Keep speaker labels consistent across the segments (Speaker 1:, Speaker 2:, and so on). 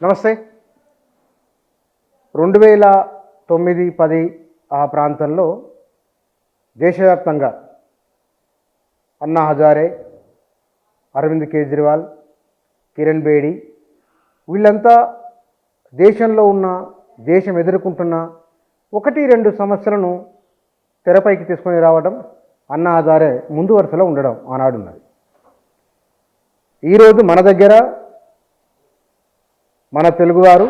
Speaker 1: నమస్తే. 2009-10 ఆ ప్రాంతంలో దేశవ్యాప్తంగా అన్నా హజారే, అరవింద్ కేజ్రీవాల్, కిరణ్ బేడి వీళ్ళంతా దేశంలో ఉన్న దేశం ఎదుర్కొంటున్న 1-2 సమస్యలను తెరపైకి తీసుకొని రావడం, అన్నా హజారే ముందు వరుసలో ఉండడం ఆనాడున్నది. ఈరోజు మన దగ్గర మన తెలుగువారు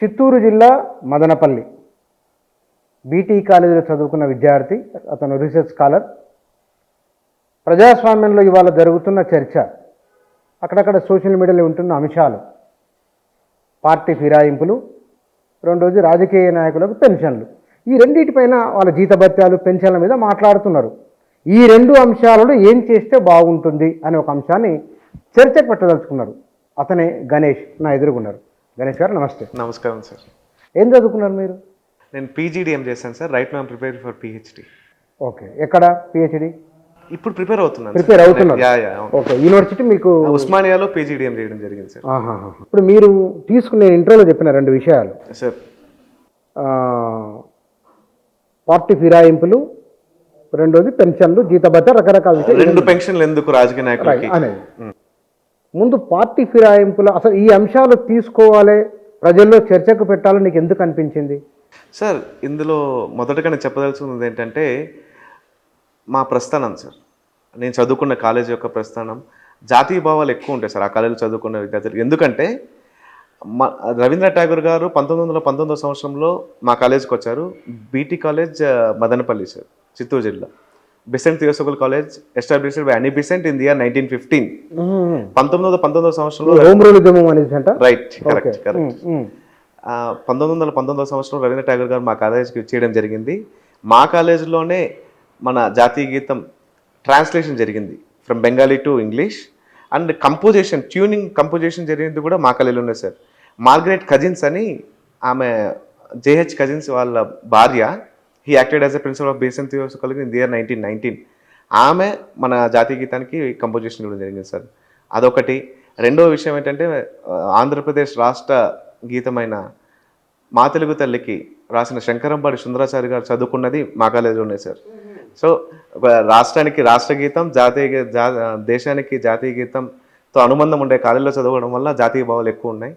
Speaker 1: చిత్తూరు జిల్లా మదనపల్లి బీటీ కాలేజీలో చదువుకున్న విద్యార్థి, అతను రీసెర్చ్ స్కాలర్. ప్రజాస్వామ్యంలో ఇవాళ జరుగుతున్న చర్చ, అక్కడక్కడ సోషల్ మీడియాలో ఉంటున్న అంశాలు, పార్టీ ఫిరాయింపులు, రెండోది రాజకీయ నాయకులకు పెన్షన్లు, ఈ రెండింటిపైన వాళ్ళ జీతభత్యాలు పెన్షన్ల మీద మాట్లాడుతున్నారు. ఈ 2 అంశాలలో ఏం చేస్తే బాగుంటుంది అనే ఒక అంశాన్ని చర్చకు పెట్టదలుచుకున్నారు. అతనే గణేష్ నా ఎదురుగున్నారు. గణేష్ గారు నమస్తే.
Speaker 2: నమస్కారం సార్.
Speaker 1: ఏం చదువుకున్నారు మీరు?
Speaker 2: నేను పీజీడిఎం చేశాను sir. Right now prepare for PhD.
Speaker 1: Okay, ఎక్కడ పిహెచ్డి?
Speaker 2: ఇప్పుడు ప్రిపేర్ అవుతున్నాను.
Speaker 1: ఓకే, యూనివర్సిటీ మీకు
Speaker 2: ఉస్మానియాలో పీజీడిఎం చేయడం జరిగింది సార్.
Speaker 1: ఇప్పుడు మీరు తీసుకునే ఇంట్రోలో చెప్పిన 2 విషయాలు
Speaker 2: సార్,
Speaker 1: పార్టీ ఫిరాయింపులు, రెండోది పెన్షన్లు, జీతభత్య, రకరకాల విషయాలు.
Speaker 2: 2 పెన్షన్లు ఎందుకు రాజకీయ నాయకులకి
Speaker 1: అనేది. ముందు పార్టీ ఫిరాయింపులు, అసలు ఈ అంశాలు తీసుకోవాలి, ప్రజల్లో చర్చకు పెట్టాలని నీకు ఎందుకు అనిపించింది?
Speaker 2: సార్, ఇందులో మొదటగా నేను చెప్పదలుచుకున్నది ఏంటంటే మా ప్రస్థానం సార్. నేను చదువుకున్న కాలేజ్ యొక్క ప్రస్థానం, జాతీయ భావాలు ఎక్కువ ఉంటాయి సార్ ఆ కాలేజీలో చదువుకున్న విద్యార్థులు. ఎందుకంటే రవీంద్రనాథ్ ఠాగూర్ గారు 1919 సంవత్సరంలో మా కాలేజీకి వచ్చారు. BT college Madanapalle sir, Chittoor జిల్లా. Besant Theosophical college established by Annie Besant in the year 1915. 1919 సంవత్సరంలో రైట్, కరెక్ట్. 1919 సంవత్సరంలో రవీంద్రనాథ్ ఠాగూర్ గారు మా కాలేజీకి చేయడం జరిగింది. మా కాలేజీలోనే మన జాతీయ గీతం ట్రాన్స్లేషన్ జరిగింది from Bengali to English. And composition, tuning composition జరిగింది కూడా మా కాలేజీలోనే సార్. మార్గరెట్ కజిన్స్ అని, ఆమె జేహెచ్ కజిన్స్ వాళ్ళ భార్య. He acted as a principal of Besant Theosophical in the year 1919. ఆమె మన జాతీయ గీతానికి కంపోజిషన్ ఇవ్వడం జరిగింది సార్. అదొకటి. రెండో విషయం ఏంటంటే ఆంధ్రప్రదేశ్ రాష్ట్ర గీతమైన మా తెలుగు తల్లికి రాసిన శంకరంపాడి సుందరాచారి గారు చదువుకున్నది మా కాలేజీలోనే సార్. సో రాష్ట్రానికి రాష్ట్ర గీతం, దేశానికి జాతీయ గీతంతో అనుబంధం ఉండే కాలేజీలో చదవడం వల్ల జాతీయ భావాలు ఎక్కువ ఉన్నాయి.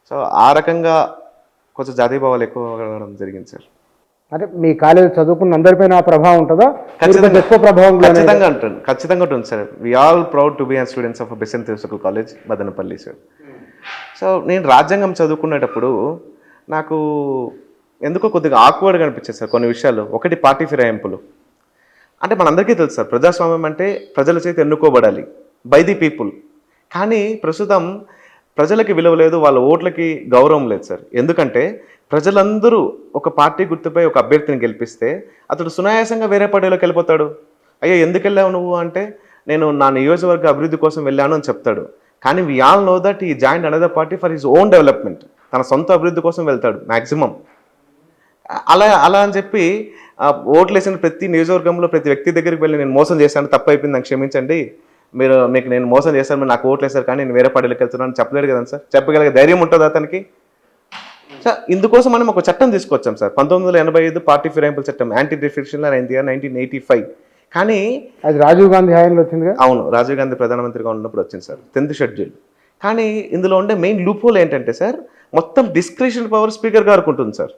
Speaker 2: సో ఆ రకంగా కొంచెం జాతీయ భావాలు ఎక్కువ ఉండడం జరిగింది సార్.
Speaker 1: అంటే మీ కాలేజీ చదువుకున్న అందరిపైన ప్రభావం ఉంటుందా?
Speaker 2: ఎక్కువ ప్రభావం ఖచ్చితంగా ఉంటుంది sir. We all proud to be an students of Besant Theosophical College Madanapalle sir. So నేను రాజ్యాంగం చదువుకునేటప్పుడు నాకు ఎందుకో కొద్దిగా ఆక్వర్డ్గా అనిపించేది సార్ కొన్ని విషయాలు. ఒకటి, పార్టీ ఫిరాయింపులు. అంటే మనందరికీ తెలుసు సార్, ప్రజాస్వామ్యం అంటే ప్రజల చేత ఎన్నుకోబడాలి, బై ది పీపుల్. కానీ ప్రస్తుతం ప్రజలకి విలువ లేదు, వాళ్ళ ఓట్లకి గౌరవం లేదు సార్. ఎందుకంటే ప్రజలందరూ ఒక పార్టీ గుర్తుపై ఒక అభ్యర్థిని గెలిపిస్తే అతడు సునాయాసంగా వేరే పార్టీలోకి వెళ్ళిపోతాడు. అయ్యో ఎందుకు వెళ్ళావు నువ్వు అంటే, నేను నా నియోజకవర్గ అభివృద్ధి కోసం వెళ్ళాను అని చెప్తాడు. కానీ వి ఆల్ నో దట్ ఈ join another party for his own development. తన సొంత అభివృద్ధి కోసం వెళ్తాడు మ్యాక్సిమం. అలా అని చెప్పి ఓట్లు వేసిన ప్రతి నియోజకవర్గంలో ప్రతి వ్యక్తి దగ్గరికి వెళ్ళి నేను మోసం చేశాను, తప్పు అయిపోయింది, నాకు క్షమించండి, మీకు నేను మోసం చేశాను, మీరు నాకు ఓట్లు వేశారు కానీ నేను వేరే పార్టీలోకి వెళ్తున్నాను చెప్పలేడు కదా సార్. చెప్పగలిగే ధైర్యం ఉంటుంది అతనికి. సార్ ఇందుకోసం మనం ఒక చట్టం తీసుకొచ్చాం సార్, 1985 పార్టీ ఫిరాయింపుల చట్టం, anti defection in the year 1985. కానీ
Speaker 1: అది రాజీవ్ గాంధీ హయాంలో వచ్చింది.
Speaker 2: అవును, రాజీవ్ గాంధీ ప్రధానమంత్రిగా ఉన్నప్పుడు వచ్చింది సార్, 10th షెడ్యూల్. కానీ ఇందులో ఉండే మెయిన్ లూప్హోల్ ఏంటంటే సార్, మొత్తం డిస్క్రిషన్ పవర్ స్పీకర్ గారికి ఉంటుంది సార్.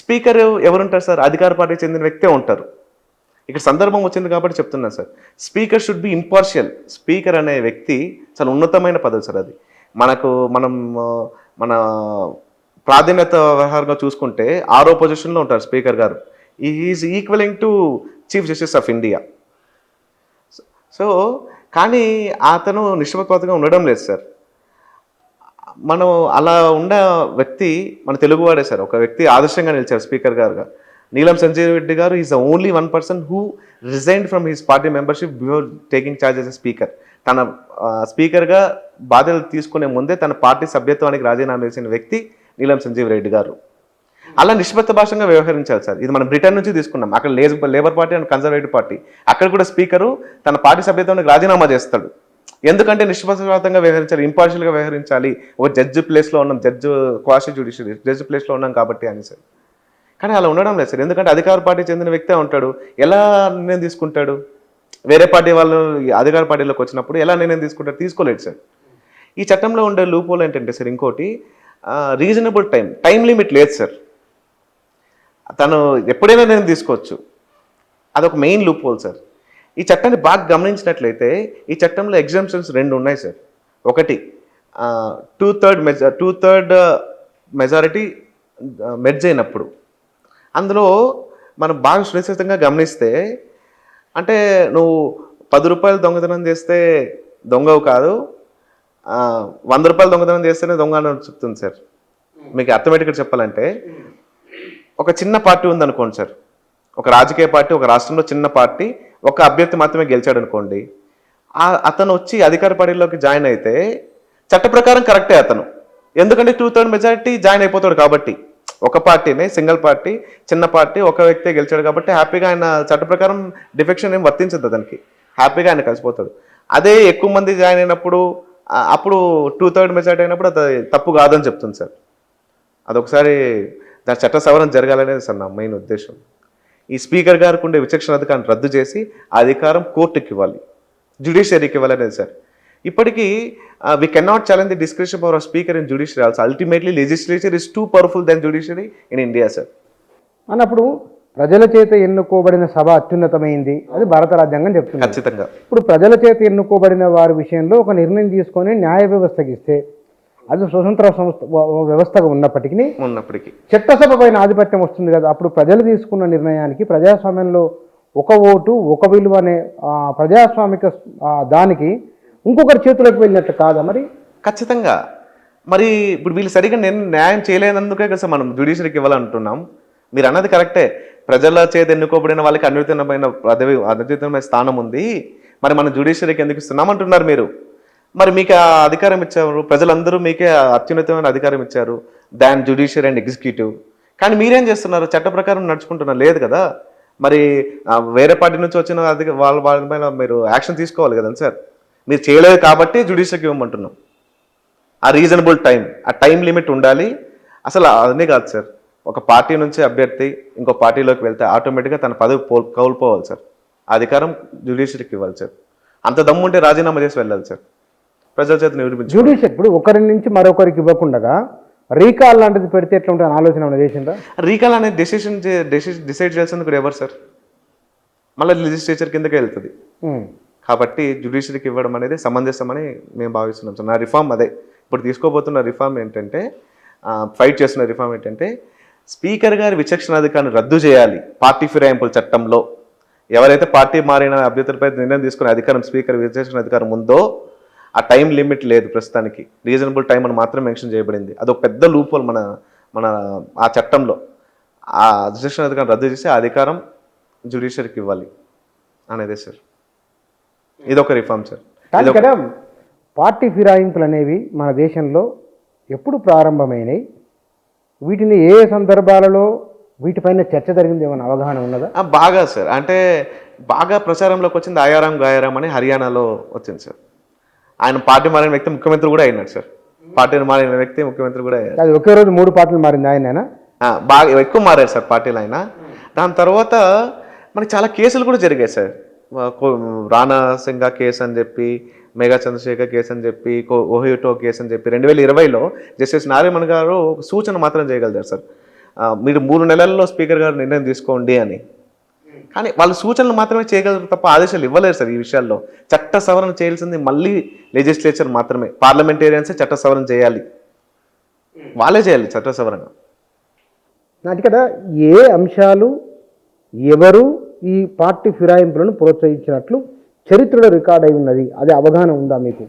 Speaker 2: స్పీకర్ ఎవరుంటారు సార్? అధికార పార్టీకి చెందిన వ్యక్తే ఉంటారు. ఇక్కడ సందర్భం వచ్చింది కాబట్టి చెప్తున్నాను sir. Speaker should be impartial. Speaker అనే వ్యక్తి చాలా ఉన్నతమైన పదవి సార్. అది మనం మన ప్రాధాన్యత వ్యవహారంగా చూసుకుంటే 6వ పొజిషన్లో ఉంటారు స్పీకర్ గారు. Is equalling to chief justice of India. So కానీ అతను నిష్పక్షపాతంగా ఉండడం లేదు సార్. మనం అలా ఉన్న వ్యక్తి మన తెలుగువాడే సార్. ఒక వ్యక్తి ఆదర్శంగా నిలిచారు స్పీకర్ గారుగా. నీలం సంజీవ్ రెడ్డి గారు is the only 1 person who resigned from his party membership before taking charge as a speaker. తన స్పీకర్గా బాధ్యతలు తీసుకునే ముందే తన పార్టీ సభ్యత్వానికి రాజీనామా చేసిన వ్యక్తి నీలం సంజీవ్ రెడ్డి గారు. అలా నిష్పత్త భాషంగా వ్యవహరించాలి సార్. ఇది మనం బ్రిటన్ నుంచి తీసుకున్నాం. అక్కడ labour party and conservative party, అక్కడ కూడా స్పీకరు తన పార్టీ సభ్యత్వానికి రాజీనామా చేస్తాడు. ఎందుకంటే నిష్పక్షపాతంగా వ్యవహరించాలి, ఇంపార్షియల్గా వ్యవహరించాలి, ఒక జడ్జి ప్లేస్లో ఉన్నాం, క్వాషి జ్యుడిషియరీ జడ్జి ప్లేస్లో ఉన్నాం కాబట్టి అని సార్. కానీ అలా ఉండడం లేదు సార్. ఎందుకంటే అధికార పార్టీ చెందిన వ్యక్తే ఉంటాడు, ఎలా నిర్ణయం తీసుకుంటాడు? వేరే పార్టీ వాళ్ళు అధికార పార్టీలోకి వచ్చినప్పుడు ఎలా నిర్ణయం తీసుకుంటారు? తీసుకోలేదు సార్. ఈ చట్టంలో ఉండే లూపోల్ ఏంటంటే సార్, ఇంకోటి రీజనబుల్ టైం లిమిట్ లేదు సార్. తను ఎప్పుడైనా నేను తీసుకోవచ్చు, అదొక మెయిన్ లూపోల్ సార్. ఈ చట్టాన్ని బాగా గమనించినట్లయితే ఈ చట్టంలో ఎగ్జామ్షన్స్ 2 ఉన్నాయి సార్. ఒకటి 2/3 మెజారిటీ మెర్జ్ అయినప్పుడు. అందులో మనం బాగా సునిశ్చితంగా గమనిస్తే, అంటే నువ్వు 10 రూపాయలు దొంగతనం చేస్తే దొంగవు కాదు, 100 రూపాయలు దొంగతనం చేస్తేనే దొంగ అని చెప్తుంది సార్. మీకు అర్థమేటిక్గా చెప్పాలంటే, ఒక చిన్న పార్టీ ఉందనుకోండి సార్, ఒక రాజకీయ పార్టీ, ఒక రాష్ట్రంలో చిన్న పార్టీ, ఒక అభ్యర్థి మాత్రమే గెలిచాడు అనుకోండి, అతను వచ్చి అధికార పార్టీలోకి జాయిన్ అయితే చట్ట ప్రకారం కరెక్టే అతను, ఎందుకంటే 2/3 మెజారిటీ జాయిన్ అయిపోతాడు కాబట్టి. ఒక పార్టీనే, సింగిల్ పార్టీ, చిన్న పార్టీ, ఒక వ్యక్తి గెలిచాడు కాబట్టి హ్యాపీగా ఆయన చట్ట ప్రకారం డిఫెక్షన్ ఏం వర్తించదు అతనికి, హ్యాపీగా ఆయన కలిసిపోతాడు. అదే ఎక్కువ మంది జాయిన్ అయినప్పుడు అప్పుడు 2/3 మెజారిటీ అయినప్పుడు అది తప్పు కాదని చెప్తుంది సార్. అదొకసారి దాని చట్ట సవరణ జరగాలనేది సార్ నా మెయిన్ ఉద్దేశం. ఈ స్పీకర్ గారికి ఉండే విచక్షణ అధికారాన్ని రద్దు చేసి ఆ అధికారం కోర్టుకి ఇవ్వాలి, జ్యుడిషియరీకి ఇవ్వాలనేది సార్. ఇప్పటికీ we cannot challenge the description power of speaker in judiciary also. Ultimately legislature is too powerful then judiciary in India sir.
Speaker 1: అన్నప్పుడు ప్రజల చేత ఎన్నుకోబడిన సభ అత్యున్నతమైంది, అది భారత రాజ్యాంగం చెప్తుంది.
Speaker 2: ఖచ్చితంగా.
Speaker 1: ఇప్పుడు ప్రజల చేత ఎన్నుకోబడిన వారి విషయంలో ఒక నిర్ణయం తీసుకొని న్యాయ వ్యవస్థకి ఇస్తే, అది స్వతంత్ర వ్యవస్థగా ఉన్నప్పటికీ చట్టసభ పైన ఆధిపత్యం వస్తుంది కదా. అప్పుడు ప్రజలు తీసుకున్న నిర్ణయానికి ప్రజాస్వామ్యంలో ఒక ఓటు ఒక విలువ అనే ప్రజాస్వామిక దానికి ఇంకొకరి చేతులకు వెళ్ళినట్టు కాదా మరి?
Speaker 2: ఖచ్చితంగా. మరి ఇప్పుడు వీళ్ళు సరిగ్గా న్యాయం చేయలేనందుకే కదా మనం జ్యుడిషియరీకి ఇవ్వాలంటున్నాం. మీరు అన్నది కరెక్టే, ప్రజల చేత ఎన్నుకోబడిన వాళ్ళకి అత్యున్నతమైన స్థానం ఉంది, మరి మనం జ్యుడిషియరీకి ఎందుకు ఇస్తున్నామంటున్నారు మీరు. మరి మీకు ఆ అధికారం ఇచ్చారు, ప్రజలందరూ మీకే అత్యున్నతమైన అధికారం ఇచ్చారు, దాన్ జ్యుడిషియరీ అండ్ ఎగ్జిక్యూటివ్. కానీ మీరేం చేస్తున్నారు? చట్ట ప్రకారం నడుచుకుంటున్నారు లేదు కదా. మరి వేరే పార్టీ నుంచి వచ్చిన వాళ్ళ పైన మీరు యాక్షన్ తీసుకోవాలి కదా సార్. మీరు చేయలేదు కాబట్టి జ్యుడిషియరీకి ఇవ్వమంటున్నాం. ఆ రీజనబుల్ ఆ టైం లిమిట్ ఉండాలి. అసలు అదే కాదు సార్, ఒక పార్టీ నుంచి అభ్యర్థి ఇంకో పార్టీలోకి వెళ్తే ఆటోమేటిక్గా తన పదవి కోల్పోవాలి సార్. ఆ అధికారం జ్యుడిషియరీకి ఇవ్వాలి సార్. అంత దమ్ముంటే రాజీనామా చేసి వెళ్ళాలి సార్, ప్రజల చేత నిరూపించాలి.
Speaker 1: జ్యుడిషియరీ ఇప్పుడు ఒకరి నుంచి మరొకరికి ఇవ్వకుండా రీకాల్ లాంటిది పెడితే ఎట్లా ఉంటుంది ఆలోచన చేసిందా?
Speaker 2: రీకాల్ అనేది డిసైడ్ చేయాల్సింది కూడా ఎవరు సార్? మళ్ళీ లెజిస్లేచర్ కిందకే వెళ్తుంది. కాబట్టి జ్యుడిషియరీకి ఇవ్వడం అనేది సమంజసమని మేము భావిస్తున్నాం సార్. నా రిఫార్మ్ అదే. ఇప్పుడు తీసుకోబోతున్న రిఫార్మ్ ఏంటంటే, ఫైట్ చేస్తున్న రిఫార్మ్ ఏంటంటే, స్పీకర్ గారి విచక్షణాధికారాన్ని రద్దు చేయాలి. పార్టీ ఫిరాయింపుల చట్టంలో ఎవరైతే పార్టీ మారిన అభ్యర్థులపై నిర్ణయం తీసుకునే అధికారం స్పీకర్ విచక్షణాధికారం ఉందో, ఆ టైం లిమిట్ లేదు ప్రస్తుతానికి, రీజనబుల్ టైం అని మాత్రం మెన్షన్ చేయబడింది. అదొక పెద్ద లూపోల్ మన ఆ చట్టంలో. ఆ విచక్షణాధికారం రద్దు చేసి ఆ అధికారం జ్యుడిషియరీకి ఇవ్వాలి అనేదే సార్. ఇదొక రిఫార్మ్ సార్.
Speaker 1: ఇక్కడ పార్టీ ఫిరాయింపులు అనేవి మన దేశంలో ఎప్పుడు ప్రారంభమైనవి, వీటిని ఏ సందర్భాలలో వీటిపైన చర్చ జరిగింది ఏమైనా అవగాహన ఉన్నదా?
Speaker 2: బాగా సార్, అంటే బాగా ప్రచారంలోకి వచ్చింది ఆయారాం గాయారాం అని హర్యానాలో వచ్చింది సార్. ఆయన పార్టీ మారిన వ్యక్తి ముఖ్యమంత్రి కూడా అయినాడు సార్. పార్టీని మారిన వ్యక్తి ముఖ్యమంత్రి కూడా అయ్యారు.
Speaker 1: అది ఒకే రోజు 3 పార్టీలు మారింది ఆయన?
Speaker 2: బాగా ఎక్కువ మారారు సార్ పార్టీలు ఆయన. దాని తర్వాత మనకి చాలా కేసులు కూడా జరిగాయి సార్. రాణా సింగా కేసు అని చెప్పి, మేఘా చంద్రశేఖర్ కేసు అని చెప్పి, ఓహిటో కేసు అని చెప్పి 2020లో జస్టిస్ నారిమన్ గారు ఒక సూచన మాత్రం చేయగలిగారు సార్, మీరు 3 నెలల్లో స్పీకర్ గారు నిర్ణయం తీసుకోండి అని. కానీ వాళ్ళు సూచనలు మాత్రమే చేయగలరు తప్ప ఆదేశాలు ఇవ్వలేరు సార్. ఈ విషయాల్లో చట్ట సవరణ చేయాల్సింది మళ్ళీ లెజిస్లేచర్ మాత్రమే, పార్లమెంటేరియన్సే చట్ట సవరణ చేయాలి, వాళ్ళే చేయాలి చట్ట సవరణ.
Speaker 1: నాటి కదా ఏ అంశాలు ఎవరు ఈ పార్టీ ఫిరాయింపులను ప్రోత్సహించినట్లు చరిత్రలో రికార్డ్ అయి ఉన్నది, అది అవగాహన ఉందా మీకు?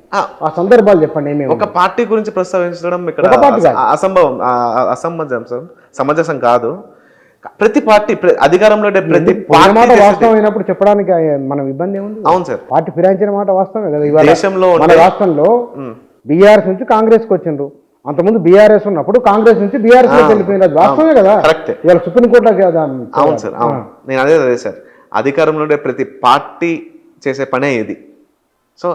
Speaker 1: ఆ సందర్భాలు చెప్పండి.
Speaker 2: ఒక పార్టీ గురించి ప్రస్తావించడం ఇక్కడ సమంజసం కాదు. ప్రతి పార్టీ అధికారంలో ప్రతి
Speaker 1: మాట వాస్తవం అయినప్పుడు చెప్పడానికి మనం ఇబ్బంది ఏముంది?
Speaker 2: అవును సార్,
Speaker 1: పార్టీ ఫిరాయించిన మాట వాస్తవమే కదా. ఇవాళ
Speaker 2: దేశంలో
Speaker 1: మన రాష్ట్రంలో బీఆర్ఎస్ నుంచి కాంగ్రెస్కి వచ్చిండ్రు, అంతకుముందు బీఆర్ఎస్ ఉన్నప్పుడు కాంగ్రెస్ నుంచి బీఆర్ఎస్ లోకి వెళ్ళిపోయింది, అది వాస్తవమే కదా.
Speaker 2: కరెక్ట్.
Speaker 1: ఇవాళ సుప్రీంకోర్టులో కదా.
Speaker 2: అవును సార్, అవును. నేను అదే సార్, అధికారంలో ప్రతి పార్టీ చేసే పనే ఇది. సో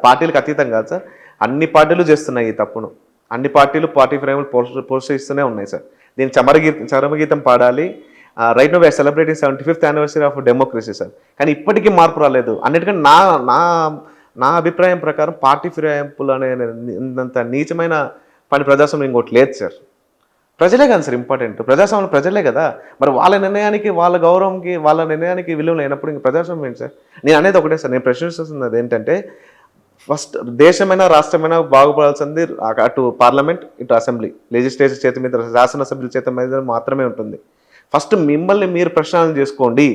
Speaker 2: పార్టీలకు అతీతం కాదు సార్, అన్ని పార్టీలు చేస్తున్నాయి ఈ తప్పును. అన్ని పార్టీలు పార్టీ ఫ్రేమ్లు ప్రోత్సహిస్తూనే ఉన్నాయి సార్. దీనికి చరమగీతం పాడాలి. Right now we are celebrating 75th anniversary of democracy sir. కానీ ఇప్పటికీ మార్పు రాలేదు. అన్నిటికంటే నా నా నా అభిప్రాయం ప్రకారం పార్టీ ఫిరాయింపులు అనేంత నీచమైన పని ప్రజాస్వామ్యం ఇంకోటి లేదు సార్. ప్రజలే కదా సార్ ఇంపార్టెంట్, ప్రజాస్వామ్యం ప్రజలే కదా. మరి వాళ్ళ నిర్ణయానికి, వాళ్ళ గౌరవంకి, వాళ్ళ నిర్ణయానికి విలువ లేనప్పుడు ఇంక ప్రజాస్వామ్యం ఏంటి సార్? నేను అనేది ఒకటే సార్, నేను ప్రశ్నిస్తున్నది ఏంటంటే, ఫస్ట్ దేశమైనా రాష్ట్రమైనా బాగుపడాల్సింది అటు పార్లమెంట్, ఇటు అసెంబ్లీ, లెజిస్లేచర్ చేతి మీద, శాసనసభ్యుల చేతి మీద మాత్రమే ఉంటుంది. ఫస్ట్ మిమ్మల్ని మీరు ప్రశ్నలు చేసుకోండి,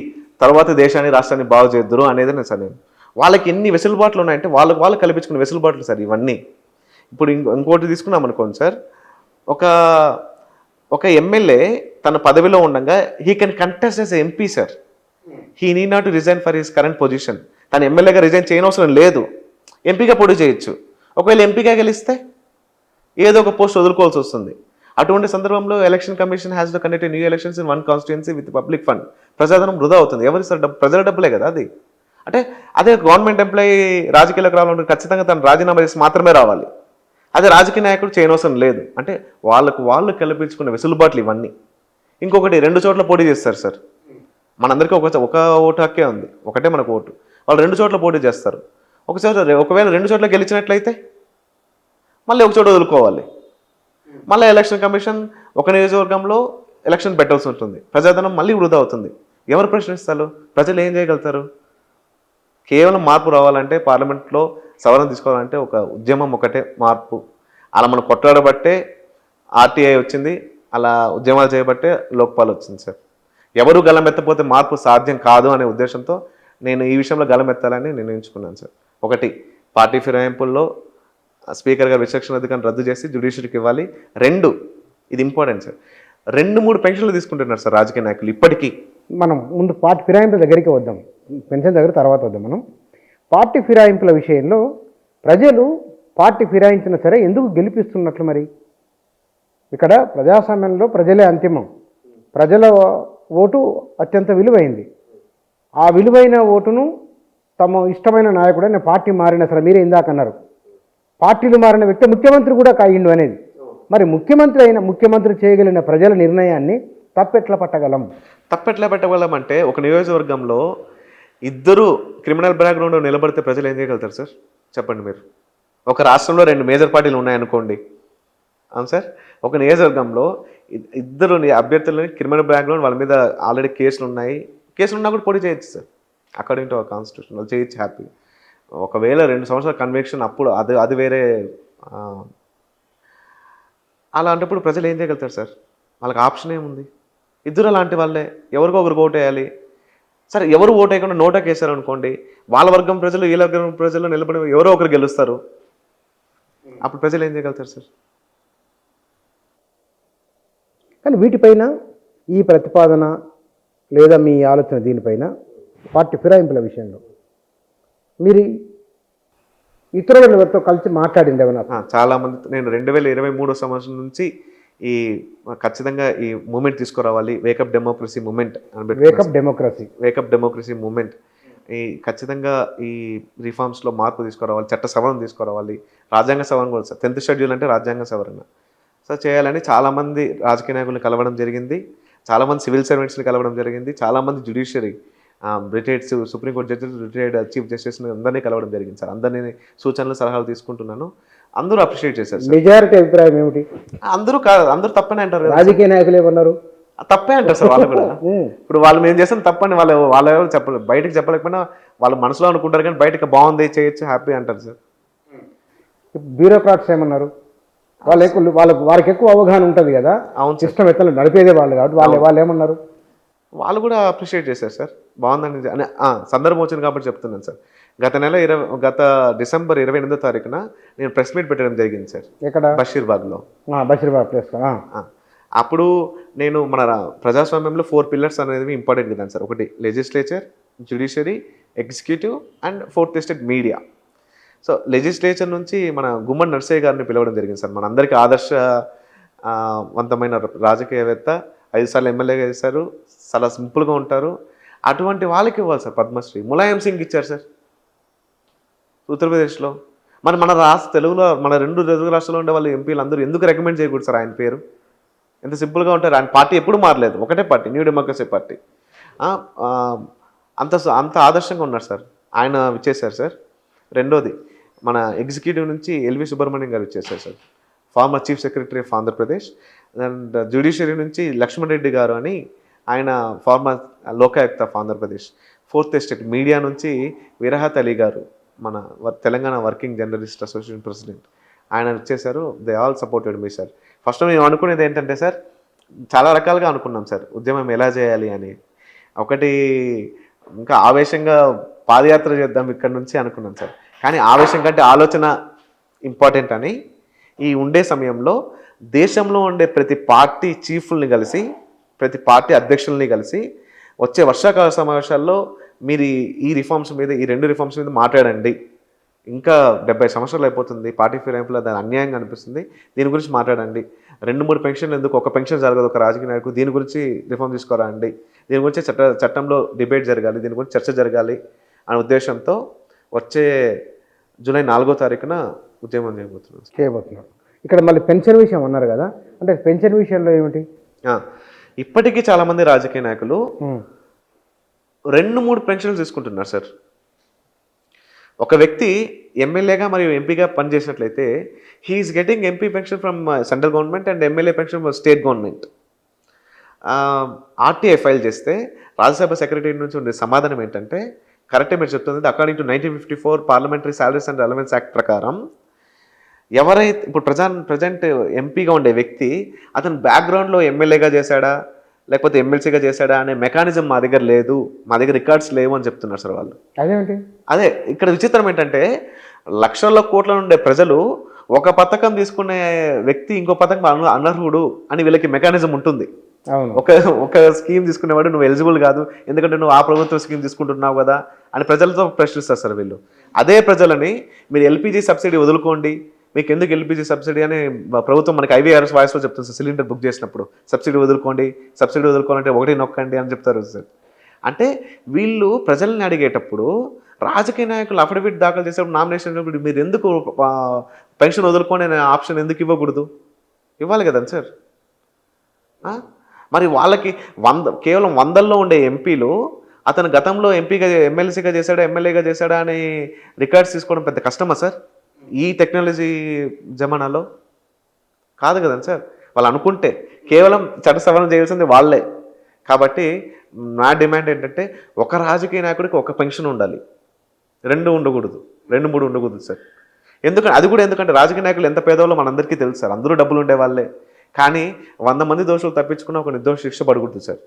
Speaker 2: తర్వాత దేశాన్ని రాష్ట్రాన్ని బాగు చేద్దరు అనేది నేను సార్. నేను వాళ్ళకి ఎన్ని వెసులుబాట్లు ఉన్నాయంటే వాళ్ళు కల్పించుకున్న వెసులుబాట్లు సార్ ఇవన్నీ. ఇప్పుడు ఇంకోటి తీసుకున్నాం అనుకోండి సార్, ఒక ఎమ్మెల్యే తన పదవిలో ఉండగా he can contest as MP sir. He need not to resign for his current position. తను ఎమ్మెల్యేగా రిజైన్ చేయనవసరం లేదు, ఎంపీగా పోటీ చేయొచ్చు. ఒకవేళ ఎంపీగా గెలిస్తే ఏదో ఒక పోస్ట్ వదులుకోవాల్సి వస్తుంది. అటువంటి సందర్భంలో election commission has to conduct new elections in one constituency with public fund. ప్రజాధనం వృధా అవుతుంది. ఎవరి సార్ డబ్బు? ప్రజల డబ్బులే కదా అది. అంటే అదే గవర్నమెంట్ ఎంప్లాయీ రాజకీయాలకు రావాలంటే ఖచ్చితంగా తను రాజీనామా చేసి మాత్రమే రావాలి. అదే రాజకీయ నాయకుడు చేయనవసరం లేదు. అంటే వాళ్ళు కల్పించుకున్న వెసులుబాట్లు ఇవన్నీ. ఇంకొకటి, 2 చోట్ల పోటీ చేస్తారు సార్. మనందరికీ ఒక ఓటు హక్కే ఉంది, ఒకటే మనకు ఓటు. వాళ్ళు 2 చోట్ల పోటీ చేస్తారు. ఒకవేళ 2 చోట్ల గెలిచినట్లయితే మళ్ళీ ఒక చోట వదులుకోవాలి. మళ్ళీ ఎలక్షన్ కమిషన్ ఒక నియోజకవర్గంలో ఎలక్షన్ పెట్టాల్సి ఉంటుంది. ప్రజాధనం మళ్ళీ వృధా అవుతుంది. ఎవరు ప్రశ్నిస్తారు? ప్రజలు ఏం చేయగలుగుతారు? కేవలం మార్పు రావాలంటే, పార్లమెంట్లో సవరణ తీసుకోవాలంటే ఒక ఉద్యమం ఒకటే మార్పు. అలా మనం కొట్లాడబట్టే ఆర్టీఐ వచ్చింది, అలా ఉద్యమాలు చేయబట్టే లోక్పాల్ వచ్చింది సార్. ఎవరు గలమెత్తపోతే మార్పు సాధ్యం కాదు అనే ఉద్దేశంతో నేను ఈ విషయంలో గలమెత్తాలని నిర్ణయించుకున్నాను సార్. ఒకటి, పార్టీ ఫిరాయింపుల్లో స్పీకర్ గారు విచక్షణ అధికారం రద్దు చేసి జ్యుడిషియరీకి ఇవ్వాలి. 2, ఇది ఇంపార్టెంట్ సార్, 2-3 పెన్షన్లు తీసుకుంటున్నారు సార్ రాజకీయ నాయకులు ఇప్పటికీ.
Speaker 1: మనం ముందు పార్టీ ఫిరాయింపుల దగ్గరికి వద్దాం, పెన్షన్ దగ్గర తర్వాత వద్దాం. మనం పార్టీ ఫిరాయింపుల విషయంలో ప్రజలు పార్టీ ఫిరాయించినా సరే ఎందుకు గెలిపిస్తున్నట్లు? మరి ఇక్కడ ప్రజాస్వామ్యంలో ప్రజలే అంతిమం. ప్రజల ఓటు అత్యంత విలువైంది. ఆ విలువైన ఓటును తమ ఇష్టమైన నాయకుడైన పార్టీ మారినా సరే, మీరే ఇందాక అన్నారు పార్టీలు మారిన వ్యక్తి ముఖ్యమంత్రి కూడా కాయిండు అనేది. మరి ముఖ్యమంత్రి చేయగలిగిన ప్రజల నిర్ణయాన్ని తప్పెట్లా పట్టగలం
Speaker 2: అంటే, ఒక నియోజకవర్గంలో 2 క్రిమినల్ బ్యాక్గ్రౌండ్ నిలబడితే ప్రజలు ఏం చేయగలుగుతారు సార్? చెప్పండి మీరు. ఒక రాష్ట్రంలో 2 మేజర్ పార్టీలు ఉన్నాయనుకోండి, అవును సార్, ఒక నియోజకవర్గంలో 2 అభ్యర్థులని క్రిమినల్ బ్యాక్గ్రౌండ్, వాళ్ళ మీద ఆల్రెడీ కేసులు ఉన్నా కూడా పోటీ చేయొచ్చు sir. According to our constitution వాళ్ళు చేయొచ్చు హ్యాపీ. ఒకవేళ 2 సంవత్సరాల కన్విక్షన్ అప్పుడు అది వేరే. అలాంటప్పుడు ప్రజలు ఏం చేయగలుగుతారు సార్? వాళ్ళకి ఆప్షన్ ఏముంది? 2 అలాంటి వాళ్ళే, ఎవరికో ఒకరికి ఓటు వేయాలి. సరే, ఎవరు ఓటు వేయకుండా నోటాకి వేశారు అనుకోండి, వాళ్ళ వర్గం ప్రజలు వీళ్ళ వర్గం ప్రజలు నిలబడి ఎవరో ఒకరు గెలుస్తారు. అప్పుడు ప్రజలు ఏం చేయగలుగుతారు సార్?
Speaker 1: కానీ వీటిపైన ఈ ప్రతిపాదన లేదా మీ ఆలోచన దీనిపైన పార్టీ ఫిరాయింపుల విషయంలో మీరు ఇతరులతో కలిసి మాట్లాడింది ఏమన్నా?
Speaker 2: చాలామంది, నేను 2023 సంవత్సరం నుంచి ఖచ్చితంగా ఈ మూమెంట్ తీసుకురావాలి, వేకప్ డెమోక్రసీ మూమెంట్ అని. వేకప్ డెమోక్రసీ మూమెంట్ ఖచ్చితంగా ఈ రిఫార్మ్స్లో మార్పు తీసుకురావాలి, చట్ట సవరణ తీసుకురావాలి, రాజ్యాంగ సవరణ కూడా సార్. 10th షెడ్యూల్ అంటే రాజ్యాంగ సవరణ సార్ చేయాలని చాలామంది రాజకీయ నాయకులను కలవడం జరిగింది, చాలామంది సివిల్ సర్వెంట్స్ని కలవడం జరిగింది, చాలామంది judiciary retired supreme court judges, retired chief జస్టిస్ని అందరినీ కలవడం జరిగింది సార్. అందరినీ సూచనలు సలహాలు తీసుకుంటున్నాను. అందరూ అప్రిషియేట్ చేశారు సార్.
Speaker 1: మెజారిటీ అభిప్రాయం ఏమిటి?
Speaker 2: అందరూ తప్పనే అంటారు.
Speaker 1: రాజకీయ నాయకులు ఏమన్నారు?
Speaker 2: తప్పే అంటారు సార్ వాళ్ళు కూడా. ఇప్పుడు వాళ్ళు మేము చేస్తాం తప్పని వాళ్ళు ఎవరు చెప్పలేదు, బయటకు చెప్పలేకపోయినా వాళ్ళు మనసులో అనుకుంటారు, కానీ బయటకు బాగుంది చేయొచ్చు హ్యాపీ అంటారు సార్.
Speaker 1: బ్యూరోక్రాట్స్ ఏమన్నారు? వారికి ఎక్కువ అవగాహన ఉంటుంది కదా,
Speaker 2: అవును,
Speaker 1: సిస్టమ్ ఎట్లా నడిపేదే వాళ్ళు కాబట్టి వాళ్ళు ఏమన్నారు?
Speaker 2: వాళ్ళు కూడా అప్రిషియేట్ చేశారు సార్, బాగుందని. అని సందర్భం వచ్చింది కాబట్టి చెప్తున్నాను సార్. గత డిసెంబర్ 28వ తారీఖున నేను ప్రెస్ మీట్ పెట్టడం జరిగింది సార్.
Speaker 1: ఇక్కడ
Speaker 2: బషీర్బాగ్లో.
Speaker 1: బషీర్బాగ్ ప్లేస్.
Speaker 2: అప్పుడు నేను మన ప్రజాస్వామ్యంలో 4 పిల్లర్స్ అనేది ఇంపార్టెంట్ కదా సార్. ఒకటి legislature, judiciary, executive and 4th estate media. So legislature నుంచి మన గుమ్మడి నర్సయ్య గారిని పిలవడం జరిగింది సార్. మనందరికీ ఆదర్శవంతమైన రాజకీయవేత్త, 5 సార్లు ఎమ్మెల్యేగా చేశారు, చాలా సింపుల్గా ఉంటారు. అటువంటి వాళ్ళకి ఇవ్వాలి సార్ పద్మశ్రీ. ములాయం సింగ్ ఇచ్చారు సార్. ఉత్తరప్రదేశ్లో. మన రాష్ట్ర తెలుగులో మన 2 తెలుగు రాష్ట్రాల్లో ఉండే వాళ్ళు ఎంపీలు అందరూ ఎందుకు రికమెండ్ చేయకూడదు సార్ ఆయన పేరు? ఎంత సింపుల్గా ఉంటారు. ఆయన పార్టీ ఎప్పుడు మారలేదు, ఒకటే పార్టీ, న్యూ డెమోక్రసీ పార్టీ. ఆ, ఆ, అంత ఆదర్శంగా ఉన్నారు సార్. ఆయన ఇచ్చేశారు సార్. రెండోది, మన ఎగ్జిక్యూటివ్ నుంచి ఎల్వి సుబ్రహ్మణ్యం గారు ఇచ్చేశారు sir, former chief secretary of Andhra Pradesh. And judiciary నుంచి లక్ష్మణ్ రెడ్డి గారు అని, ఆయన former Lokayukta of Andhra Pradesh. Fourth estate media నుంచి విరహత్ అలీ గారు, మన Telangana working journalist association president, ఆయన వచ్చేసారు. They all supported me sir. First మేము అనుకునేది ఏంటంటే సార్, చాలా రకాలుగా అనుకున్నాం సార్ ఉద్యమం ఎలా చేయాలి అని. ఒకటి, ఇంకా ఆవేశంగా పాదయాత్ర చేద్దాం ఇక్కడ నుంచి అనుకున్నాం సార్. కానీ ఆవేశం కంటే ఆలోచన ఇంపార్టెంట్ అని ఈ ఉండే సమయంలో దేశంలో ఉండే ప్రతి పార్టీ చీఫ్లని కలిసి, ప్రతి పార్టీ అధ్యక్షుల్ని కలిసి వచ్చే వర్షాకాల సమావేశాల్లో మీరు ఈ రిఫార్మ్స్ మీద, ఈ 2 రిఫార్మ్స్ మీద మాట్లాడండి. ఇంకా 70 సంవత్సరాలు అయిపోతుంది పార్టీ ఫిరాయింపులో, దాని అన్యాయంగా అనిపిస్తుంది, దీని గురించి మాట్లాడండి. 2-3 పెన్షన్లు ఎందుకు, ఒక పెన్షన్ జరగదు ఒక రాజకీయ నాయకుడు, దీని గురించి రిఫార్మ్ తీసుకురండి, దీని గురించి చట్టంలో డిబేట్ జరగాలి, దీని గురించి చర్చ జరగాలి అనే ఉద్దేశంతో వచ్చే జూలై 4వ తారీఖున ఉద్యమం
Speaker 1: చేయబోతున్నారు. ఇక్కడ మళ్ళీ పెన్షన్ విషయం అన్నారు కదా, అంటే పెన్షన్ విషయంలో ఏమిటి?
Speaker 2: ఇప్పటికీ చాలామంది రాజకీయ నాయకులు 2-3 పెన్షన్లు తీసుకుంటున్నారు సార్. ఒక వ్యక్తి ఎమ్మెల్యేగా మరియు ఎంపీగా పనిచేసినట్లయితే he is getting MP pension from central government and MLA pension from state government. RTI file చేస్తే రాజ్యసభ సెక్రటరీ నుంచి ఉండే సమాధానం ఏంటంటే, కరెక్టే మీరు చెప్తుంది, according to 1954 parliamentary salaries and allowance act ప్రకారం ఎవరైతే ఇప్పుడు ప్రజెంట్ ఎంపీగా ఉండే వ్యక్తి, అతను బ్యాక్గ్రౌండ్లో ఎమ్మెల్యేగా చేశాడా లేకపోతే ఎమ్మెల్సీగా చేశాడా అనే మెకానిజం మా దగ్గర లేదు, మా దగ్గర రికార్డ్స్ లేవు అని చెప్తున్నారు సార్ వాళ్ళు.
Speaker 1: అదేంటి?
Speaker 2: అదే ఇక్కడ విచిత్రం ఏంటంటే, లక్షల కోట్ల ఉండే ప్రజలు ఒక పథకం తీసుకునే వ్యక్తి ఇంకో పథకం అనర్హుడు అని వీళ్ళకి మెకానిజం ఉంటుంది. ఒక స్కీమ్ తీసుకునేవాడు నువ్వు ఎలిజిబుల్ కాదు, ఎందుకంటే నువ్వు ఆ ప్రభుత్వ స్కీమ్ తీసుకుంటున్నావు కదా అని ప్రజలతో ప్రశ్నిస్తారు సార్ వీళ్ళు. అదే ప్రజలని మీరు ఎల్పిజి సబ్సిడీ వదులుకోండి, మీకు ఎందుకు ఎల్పిజి సబ్సిడీ అని ప్రభుత్వం మనకి ఐవీఆర్ఎస్ వాయిస్లో చెప్తుంది సార్. సిలిండర్ బుక్ చేసినప్పుడు సబ్సిడీ వదులుకోవాలంటే 1 నొక్కండి అని చెప్తారు సార్. అంటే వీళ్ళు ప్రజల్ని అడిగేటప్పుడు, రాజకీయ నాయకులు అఫిడవిట్ దాఖలు చేసేటప్పుడు, నామినేషన్ మీరు ఎందుకు పెన్షన్ వదులుకోండి అనే ఆప్షన్ ఎందుకు ఇవ్వకూడదు? ఇవ్వాలి కదండి సార్. మరి వాళ్ళకి కేవలం 100ల్లో ఉండే ఎంపీలు అతను గతంలో ఎంపీగా ఎమ్మెల్సీగా చేశాడా ఎమ్మెల్యేగా చేశాడా అని రికార్డ్స్ తీసుకోవడం పెద్ద కష్టమా సార్ ఈ టెక్నాలజీ జమానాలో? కాదు కదండి సార్. వాళ్ళు అనుకుంటే కేవలం చట్ట సవరణ చేయాల్సింది వాళ్ళే. కాబట్టి నా డిమాండ్ ఏంటంటే, ఒక రాజకీయ నాయకుడికి ఒక పెన్షన్ ఉండాలి, 2 ఉండకూడదు, 2-3 ఉండకూడదు సార్. ఎందుకంటే రాజకీయ నాయకులు ఎంత పేదవాళ్ళో మనందరికీ తెలుసు సార్. అందరూ డబ్బులు ఉండే వాళ్ళే. కానీ 100 మంది దోషులు తప్పించుకున్న ఒక నిర్దోష శిక్ష పడకూడదు సార్.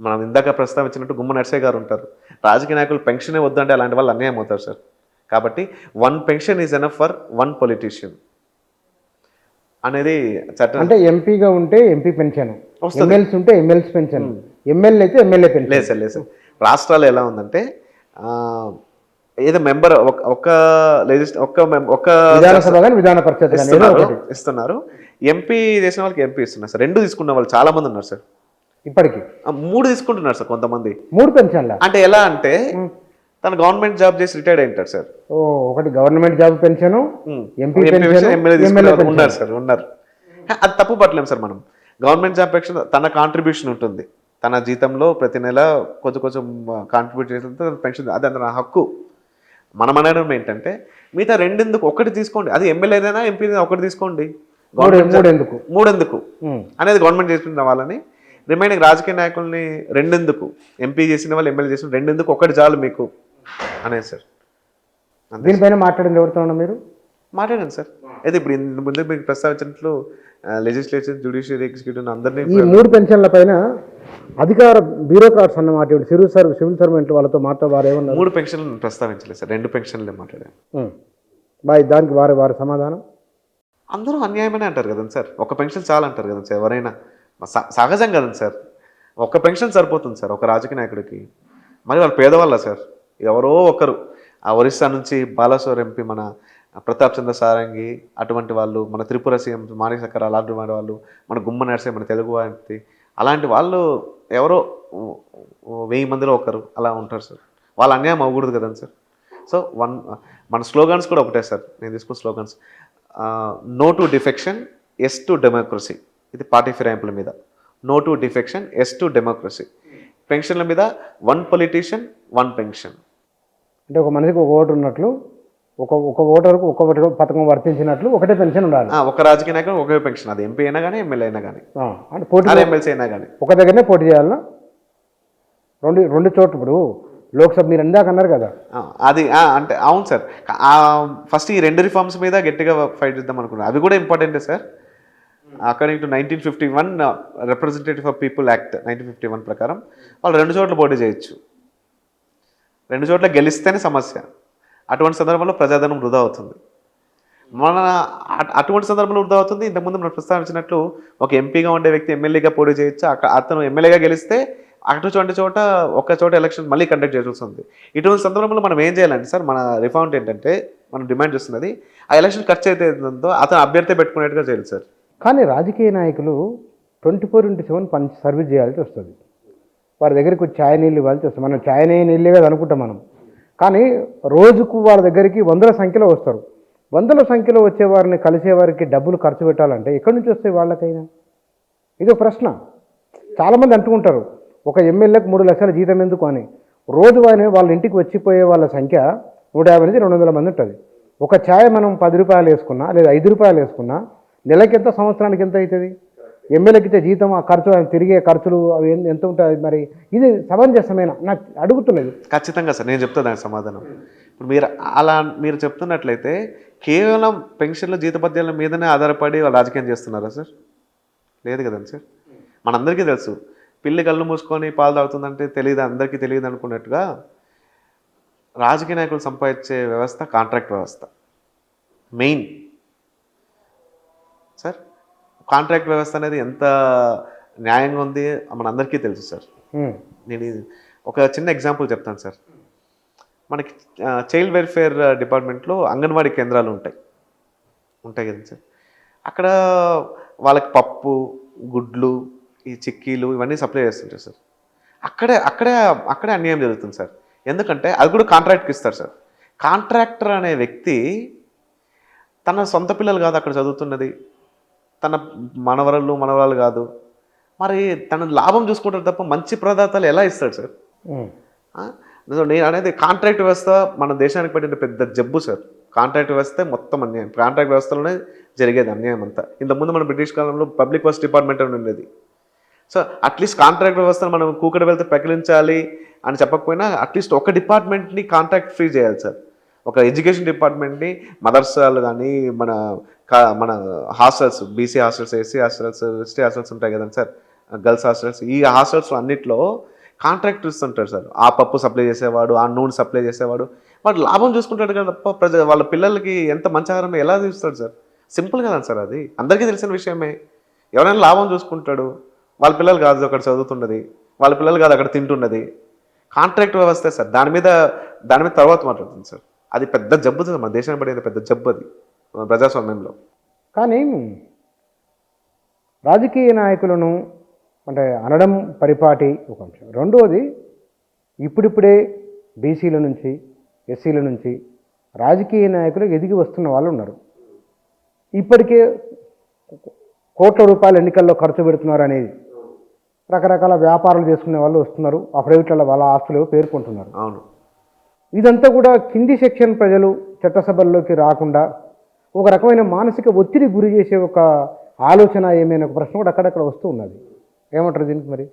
Speaker 2: మనం ఇందాక ప్రస్తావించినట్టు గుమ్మ నర్సయ్య గారు ఉంటారు, రాజకీయ నాయకులు పెన్షనే వద్దంటే అలాంటి వాళ్ళు అన్యాయం అవుతారు సార్. కాబట్టి 1 pension is enough for 1 politician అనేది చట్టం.
Speaker 1: అంటే ఎంపీగా ఉంటే ఎంపీ పెన్షన్, ఎమ్మెల్సీ ఉంటే ఎమ్మెల్సీ పెన్షన్, ఎమ్మెల్యే అయితే ఎమ్మెల్యే పెన్షన్.
Speaker 2: లేదు సార్. రాష్ట్రాలు ఎలా ఉందంటే, ఏదో మెంబర్ ఒక
Speaker 1: విధాన పరిషత్
Speaker 2: ఇస్తున్నారు, ఎంపీ చేసిన వాళ్ళకి ఎంపీ ఇస్తున్నారు సార్. 2 తీసుకున్న వాళ్ళు చాలా మంది ఉన్నారు సార్.
Speaker 1: ఇప్పటికి
Speaker 2: 3 తీసుకుంటున్నారు సార్ కొంతమంది.
Speaker 1: 3 పెన్షన్ల అంటే
Speaker 2: ఎలా అంటే, తను గవర్నమెంట్ జాబ్ చేసి రిటైర్డ్ అయింటారు సార్.
Speaker 1: ఒకటి government job pension, MP pension,
Speaker 2: MLA ఉన్నారు సార్, ఉన్నారు. అది తప్పు పట్టలేము సార్. మనం గవర్నమెంట్ జాబ్ పెన్షన్ తన కాంట్రిబ్యూషన్ ఉంటుంది, తన జీతంలో ప్రతి నెల కొంచెం కాంట్రిబ్యూట్ చేసిన పెన్షన్, అది తన హక్కు. మనం అనడం ఏంటంటే, మిగతా 2 ఎందుకు, ఒకటి తీసుకోండి. అది ఎమ్మెల్యేదైనా ఎంపీ ఒకటి తీసుకోండి, 3 ఎందుకు అనేది గవర్నమెంట్ చేసుకుని రావాలని. రిమైనింగ్ రాజకీయ నాయకుల్ని 2 ఎందుకు, ఎంపీ చేసిన వాళ్ళు ఎమ్మెల్యే చేసిన 2 ఎందుకు, ఒకటి చాలు మీకు అనేది సార్.
Speaker 1: దీనిపైన మాట్లాడింది ఎవరితో మీరు?
Speaker 2: మాట్లాడాను సార్. అయితే ఇప్పుడు ముందు మీకు ప్రస్తావించినట్లు లెజిస్లేచర్, జ్యుడిషియరీ, ఎగ్జిక్యూటివ్ అందరినీ
Speaker 1: ఈ 3 పెన్షన్ల పైన అధికార బ్యూరోక్రాట్స్ అన్నమాట, సివిల్ సర్వెంట్ వాళ్ళతో మాట్లాడారు.
Speaker 2: 3 పెన్షన్లు ప్రస్తావించలేదు సార్, 2 పెన్షన్లే మాట్లాడాను.
Speaker 1: దానికి వారి సమాధానం
Speaker 2: అందరూ అన్యాయమనే అంటారు కదండి సార్. ఒక పెన్షన్ చాలా అంటారు కదండి సార్ ఎవరైనా, సహజం కదండి సార్. ఒక పెన్షన్ సరిపోతుంది సార్ ఒక రాజకీయ నాయకుడికి. మరి వాళ్ళు పేదవాళ్ళ సార్, ఎవరో ఒకరు ఆ ఒరిస్సా నుంచి బాలాసోర్ ఎంపీ మన ప్రతాప్ చంద్ర సారంగి అటువంటి వాళ్ళు, మన త్రిపుర సీఎం మాణిక్ సక్కర్ అలాంటి వాళ్ళు, మన గుమ్మ నర్సే మన తెలుగు వ్యక్తి, అలాంటి వాళ్ళు ఎవరో 1000 మందిలో ఒకరు అలా ఉంటారు సార్. వాళ్ళు అన్యాయం అవ్వకూడదు కదండి సార్. సో మన స్లోగన్స్ కూడా ఒకటే సార్, నేను తీసుకున్న slogans no to defection, yes to democracy. ఇది పార్టీ ఫిరాయింపుల మీద. No to defection, yes to democracy. పెన్షన్ల మీద 1 పొలిటీషియన్ 1 పెన్షన్.
Speaker 1: అంటే ఒక మనిషికి ఒక ఓటు ఉన్నట్లు, ఒక ఓటర్కు ఒక పథకం వర్తించినట్లు ఒకటే పెన్షన్ ఉండాలి.
Speaker 2: ఒక రాజకీయ నాయకుడు ఒకే పెన్షన్, అది ఎంపీ అయినా కానీ ఎమ్మెల్యే అయినా కానీ,
Speaker 1: అంటే పోటీ
Speaker 2: ఎమ్మెల్సీ అయినా కానీ
Speaker 1: ఒక దగ్గరనే పోటీ చేయాలన్నా? రెండు చోట్ల. ఇప్పుడు లోక్సభ మీరు ఇందాక అన్నారు కదా,
Speaker 2: అది అంటే అవును సార్. ఫస్ట్ ఈ 2 రిఫార్మ్స్ మీద గట్టిగా ఫైట్ చేద్దాం అనుకున్నాను. అవి కూడా ఇంపార్టెంటే sir. According to 1951 representative of people act 1951 ప్రకారం వాళ్ళు 2 చోట్ల పోటీ చేయొచ్చు. 2 చోట్ల గెలిస్తేనే సమస్య. అటువంటి సందర్భంలో ప్రజాధనం వృధా అవుతుంది. అటువంటి సందర్భంలో వృధా అవుతుంది. ఇంతకుముందు మనం ప్రస్తావించినట్లు ఒక ఎంపీగా ఉండే వ్యక్తి ఎమ్మెల్యేగా పోటీ చేయొచ్చు. అతను ఎమ్మెల్యేగా గెలిస్తే అటువంటి చోట ఒక్క చోట ఎలక్షన్ మళ్ళీ కండక్ట్ చేయాల్సి వస్తుంది. ఇటువంటి సందర్భంలో మనం ఏం చేయాలంటే సార్, మన రిఫార్మ్ ఏంటంటే మనం డిమాండ్ చేస్తున్నది ఆ ఎలక్షన్ ఖర్చు అయితే ఉందో అతను అభ్యర్థి పెట్టుకునేట్టుగా చేయాలి సార్.
Speaker 1: కానీ రాజకీయ నాయకులు 24/7 సర్వీస్ చేయాల్సి వస్తుంది. వారి దగ్గరికి ఛాయ్ నీళ్ళు ఇవ్వాల్సి వస్తుంది. మనం ఛాయ్ నీళ్ళే కదా అనుకుంటాం మనం. కానీ రోజుకు వాళ్ళ దగ్గరికి వందల సంఖ్యలో వస్తారు. వందల సంఖ్యలో వచ్చేవారిని కలిసేవారికి డబ్బులు ఖర్చు పెట్టాలంటే ఎక్కడి నుంచి వస్తాయి వాళ్ళకైనా? ఇది ఒక ప్రశ్న. చాలామంది అంటుకుంటారు, ఒక ఎమ్మెల్యేకి 3 లక్షల జీతం ఎందుకు అని. రోజు వాళ్ళ ఇంటికి వచ్చిపోయే వాళ్ళ సంఖ్య 150 నుంచి 200 మంది ఉంటుంది. ఒక ఛాయ్ మనం 10 రూపాయలు వేసుకున్నా లేదా 5 రూపాయలు వేసుకున్నా నెలకి ఎంత, సంవత్సరానికి ఎంత అవుతుంది? ఎమ్మెల్యేకి ఇచ్చే జీతం, ఆ ఖర్చు, తిరిగే ఖర్చులు అవి ఎంత ఉంటుంది? మరి ఇది సమంజసమేనా నాకు అడుగుతున్నది.
Speaker 2: ఖచ్చితంగా సార్, నేను చెప్తా దానికి సమాధానం. ఇప్పుడు మీరు చెప్తున్నట్లయితే కేవలం పెన్షన్ల జీతపద్యాల మీదనే ఆధారపడి వాళ్ళు రాజకీయం చేస్తున్నారా సార్? లేదు కదండి సార్. మనందరికీ తెలుసు, పిల్లి కళ్ళు మూసుకొని పాలు తాగుతుందంటే తెలియదు, అందరికీ తెలియదు అనుకున్నట్టుగా రాజకీయ నాయకులు సంపాదించే వ్యవస్థ కాంట్రాక్ట్ వ్యవస్థ మెయిన్ సార్. కాంట్రాక్ట్ వ్యవస్థ అనేది ఎంత న్యాయంగా ఉంది మనందరికీ తెలుసు సార్. నేను ఒక చిన్న ఎగ్జాంపుల్ చెప్తాను సార్. మనకి చైల్డ్ వెల్ఫేర్ డిపార్ట్మెంట్లో అంగన్వాడీ కేంద్రాలు ఉంటాయి కదా సార్. అక్కడ వాళ్ళకి పప్పు, గుడ్లు, ఈ చిక్కీలు ఇవన్నీ సప్లై చేస్తుంటారు సార్. అక్కడే అన్యాయం జరుగుతుంది సార్. ఎందుకంటే అది కూడా కాంట్రాక్ట్కి ఇస్తారు సార్. కాంట్రాక్టర్ అనే వ్యక్తి తన సొంత పిల్లలు కాదు అక్కడ చదువుతున్నది, తన మనవరాలు కాదు. మరి తన లాభం చూసుకుంటారు తప్ప మంచి ప్రదాతలు ఎలా ఇస్తాడు సార్? నేను అనేది కాంట్రాక్ట్ వ్యవస్థ మన దేశానికి పట్టిన పెద్ద జబ్బు సార్. కాంట్రాక్ట్ వ్యవస్థ మొత్తం అన్యాయం. కాంట్రాక్ట్ వ్యవస్థలోనే జరిగేది అన్యాయం అంతా. ఇంతకుముందు మన బ్రిటిష్ కాలంలో పబ్లిక్ వర్క్స్ డిపార్ట్మెంట్ అని ఉండేది. సో అట్లీస్ట్ కాంట్రాక్ట్ వ్యవస్థను మనం కూకటి వెళ్తే ప్రకటించాలి అని చెప్పకపోయినా అట్లీస్ట్ ఒక డిపార్ట్మెంట్ని కాంట్రాక్ట్ ఫ్రీ చేయాలి సార్. ఒక ఎడ్యుకేషన్ డిపార్ట్మెంట్ని మదర్సాలు కానీ మన hostels, BC hostels, SC hostels, ST hostels ఉంటాయి కదండి సార్, గర్ల్స్ హాస్టల్స్, ఈ హాస్టల్స్ అన్నింటిలో కాంట్రాక్ట్ ఇస్తుంటారు సార్. ఆ పప్పు సప్లై చేసేవాడు, ఆ నూనె సప్లై చేసేవాడు వాడు లాభం చూసుకుంటాడు కదా తప్ప వాళ్ళ పిల్లలకి ఎంత మంచి ఆహారం ఎలా తీస్తాడు సార్? సింపుల్ కదా సార్, అది అందరికీ తెలిసిన విషయమే. ఎవరైనా లాభం చూసుకుంటాడు, వాళ్ళ పిల్లలు కాదు అక్కడ చదువుతున్నది, వాళ్ళ పిల్లలు కాదు అక్కడ తింటున్నది. కాంట్రాక్ట్ వ్యవస్థ సార్. దాని మీద తర్వాత మాట్లాడుతుంది సార్. అది పెద్ద జబ్బు సార్, మన దేశానికి పడేది పెద్ద జబ్బు అది ప్రజాస్వామ్యంలో.
Speaker 1: కానీ రాజకీయ నాయకులను అంటే అనడం పరిపాటి ఒక అంశం. రెండోది, ఇప్పుడిప్పుడే బీసీల నుంచి, ఎస్సీల నుంచి రాజకీయ నాయకులు ఎదిగి వస్తున్న వాళ్ళు ఉన్నారు. ఇప్పటికే కోట్ల రూపాయలు ఎన్నికల్లో ఖర్చు పెడుతున్నారు అనేది రకరకాల వ్యాపారాలు చేసుకునే వాళ్ళు వస్తున్నారు. అఫిడవిట్లలో వాళ్ళ ఆస్తులు పేర్కొంటున్నారు.
Speaker 2: అవును.
Speaker 1: ఇదంతా కూడా కింది సెక్షన్ ప్రజలు చట్టసభల్లోకి రాకుండా ఒక రకమైన మానసిక ఒత్తిడి గురి చేసే ఒక ఆలోచన ఏమైనా ఒక ప్రశ్న కూడా అక్కడక్కడ వస్తూ ఉన్నది. ఏమంటారు దీనికి? మరి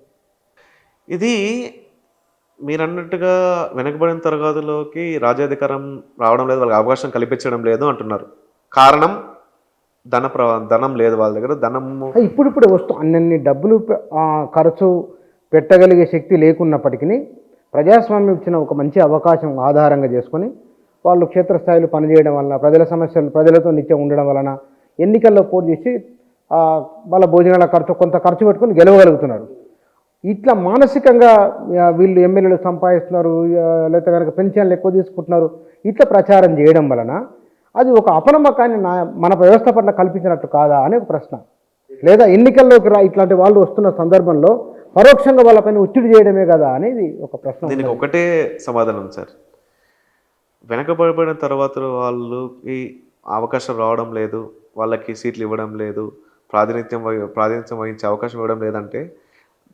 Speaker 2: ఇది మీరు అన్నట్టుగా వెనకబడిన తరగతుల్లోకి రాజ్యాధికారం రావడం లేదు, వాళ్ళకి అవకాశం కల్పించడం లేదు అంటున్నారు. కారణం ధనం లేదు వాళ్ళ దగ్గర. ధనము
Speaker 1: ఇప్పుడిప్పుడే అన్ని డబ్బులు ఖర్చు పెట్టగలిగే శక్తి లేకున్నప్పటికీ ప్రజాస్వామ్యం ఇచ్చిన ఒక మంచి అవకాశం ఆధారంగా చేసుకొని వాళ్ళు క్షేత్రస్థాయిలో పనిచేయడం వలన, ప్రజల సమస్యలు ప్రజలతో నిత్యం ఉండడం వలన ఎన్నికల్లో పోటీ చేసి వాళ్ళ భోజనాల కొంత ఖర్చు పెట్టుకొని గెలవగలుగుతున్నారు. ఇట్లా మానసికంగా వీళ్ళు ఎమ్మెల్యేలు సంపాదిస్తున్నారు, లేకపోతే కనుక పెన్షన్లు ఎక్కువ తీసుకుంటున్నారు, ఇట్లా ప్రచారం చేయడం వలన అది ఒక అపనమ్మకాన్ని మన వ్యవస్థ పట్ల కల్పించినట్టు కాదా అనే ఒక ప్రశ్న. లేదా ఎన్నికల్లోకి ఇట్లాంటి వాళ్ళు వస్తున్న సందర్భంలో పరోక్షంగా వాళ్ళపైన ఒత్తిడి చేయడమే కదా అనేది ఒక ప్రశ్న.
Speaker 2: దీనికి ఒకటే సమాధానం సార్. వెనకబడిపోయిన తర్వాత వాళ్ళకి అవకాశం రావడం లేదు, వాళ్ళకి సీట్లు ఇవ్వడం లేదు, ప్రాతినిధ్యం వహించే అవకాశం ఇవ్వడం లేదంటే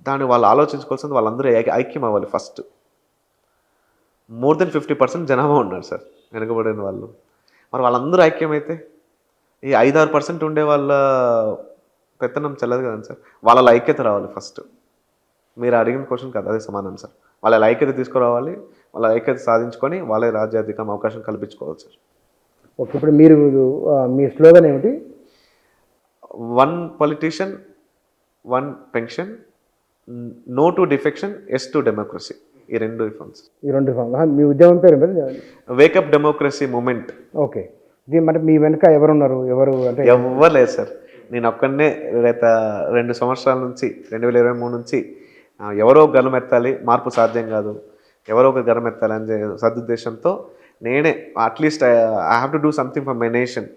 Speaker 2: దాన్ని వాళ్ళు ఆలోచించుకోవాల్సింది వాళ్ళందరూ ఐక్యం అవ్వాలి ఫస్ట్. మోర్ దెన్ 50% జనాభా ఉన్నారు సార్ వెనకబడిన వాళ్ళు. మరి వాళ్ళందరూ ఐక్యమైతే ఈ 5-6% ఉండే వాళ్ళ పెత్తనం చెల్లదు కదండి సార్. వాళ్ళ ఐక్యత రావాలి ఫస్ట్. మీరు అడిగిన క్వశ్చన్ కదా అదే సమాధానం సార్. వాళ్ళ ఐక్యత తీసుకురావాలి, వాళ్ళ ఐక్యత సాధించుకొని వాళ్ళే రాజ్యాధికారం అవకాశం కల్పించుకోవాలి సార్.
Speaker 1: ఓకే, ఇప్పుడు మీరు మీ స్లోగన్ ఏమిటి?
Speaker 2: 1 politician 1 pension, no to defection, yes to democracy. ఈ 2 రిఫార్మ్స్.
Speaker 1: ఈ 2 రిఫార్మ్. మీ ఉద్యమం పేరు ఏంటి?
Speaker 2: Wake up democracy moment.
Speaker 1: ఓకే, ఇది మరి మీ వెనుక ఎవరున్నారు? ఎవరు అంటే
Speaker 2: ఎవ్వరు లేదు సార్. నేను ఒక్కడనే గత 2 సంవత్సరాల నుంచి 2023 నుంచి ఎవరో గలమెత్తాలి, మార్పు సాధ్యం కాదు, ఎవరో ఒక గలమెత్తాలి అనే సదుద్దేశంతో నేనే at least I have to do something for my nation.